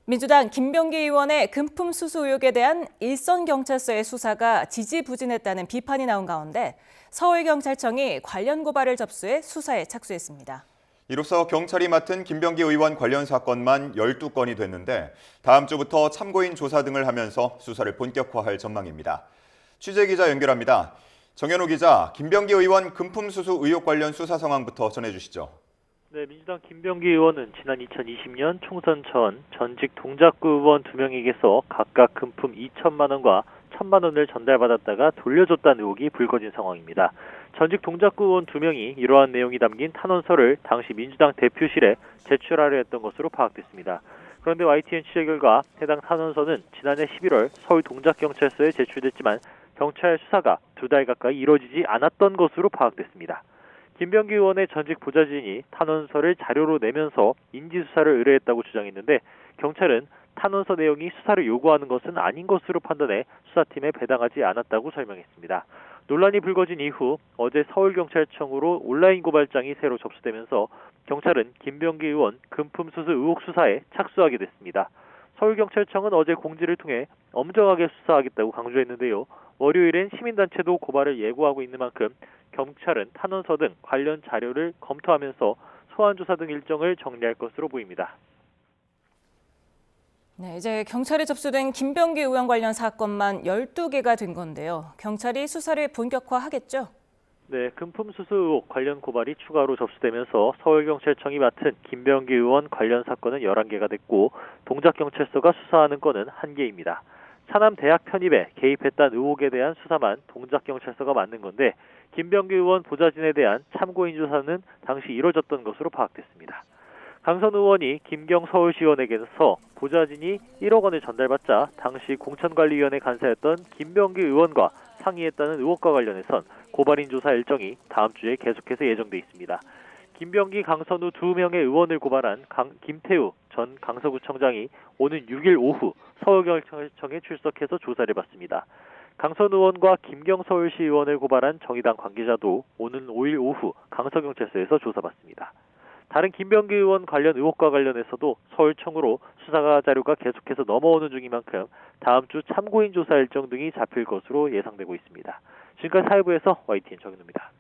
민주당 김병기 의원의 금품 수수 의혹에 대한 일선경찰서의 수사가 지지부진했다는 비판이 나온 가운데 서울경찰청이 관련 고발을 접수해 수사에 착수했습니다. 이로써 경찰이 맡은 김병기 의원 관련 사건만 12건이 됐는데 다음 주부터 참고인 조사 등을 하면서 수사를 본격화할 전망입니다. 취재기자 연결합니다. 정현우 기자, 김병기 의원 금품 수수 의혹 관련 수사 상황부터 전해주시죠. 네, 민주당 김병기 의원은 지난 2020년 총선 전 전직 동작구 의원 2명에게서 각각 금품 2천만 원과 1천만 원을 전달받았다가 돌려줬다는 의혹이 불거진 상황입니다. 전직 동작구 의원 2명이 이러한 내용이 담긴 탄원서를 당시 민주당 대표실에 제출하려 했던 것으로 파악됐습니다. 그런데 YTN 취재 결과 해당 탄원서는 지난해 11월 서울 동작경찰서에 제출됐지만 경찰 수사가 2달 가까이 이뤄지지 않았던 것으로 파악됐습니다. 김병기 의원의 전직 보좌진이 탄원서를 자료로 내면서 인지수사를 의뢰했다고 주장했는데 경찰은 탄원서 내용이 수사를 요구하는 것은 아닌 것으로 판단해 수사팀에 배당하지 않았다고 설명했습니다. 논란이 불거진 이후 어제 서울경찰청으로 온라인 고발장이 새로 접수되면서 경찰은 김병기 의원 금품 수수 의혹 수사에 착수하게 됐습니다. 서울경찰청은 어제 공지를 통해 엄정하게 수사하겠다고 강조했는데요. 월요일엔 시민단체도 고발을 예고하고 있는 만큼 경찰은 탄원서 등 관련 자료를 검토하면서 소환조사 등 일정을 정리할 것으로 보입니다. 네, 이제 경찰에 접수된 김병기 의원 관련 사건만 12개가 된 건데요. 경찰이 수사를 본격화하겠죠? 네, 금품 수수 의혹 관련 고발이 추가로 접수되면서 서울경찰청이 맡은 김병기 의원 관련 사건은 11개가 됐고 동작경찰서가 수사하는 건은 1개입니다. 차남 대학 편입에 개입했다는 의혹에 대한 수사만 동작경찰서가 맡는 건데 김병기 의원 보좌진에 대한 참고인 조사는 당시 이뤄졌던 것으로 파악됐습니다. 강선 의원이 김경 서울시의원에게서 보좌진이 1억 원을 전달받자 당시 공천관리위원회 간사였던 김병기 의원과 상의했다는 의혹과 관련해선 고발인 조사 일정이 다음 주에 계속해서 예정돼 있습니다. 김병기, 강선우 2명의 의원을 고발한 김태우 전 강서구청장이 오는 6일 오후 서울경찰청에 출석해서 조사를 받습니다. 강선 의원과 김경 서울시 의원을 고발한 정의당 관계자도 오는 5일 오후 강서경찰서에서 조사받습니다. 다른 김병기 의원 관련 의혹과 관련해서도 서울청으로 수사 자료가 계속해서 넘어오는 중인 만큼 다음 주 참고인 조사 일정 등이 잡힐 것으로 예상되고 있습니다. 지금까지 사회부에서 YTN 정현우입니다.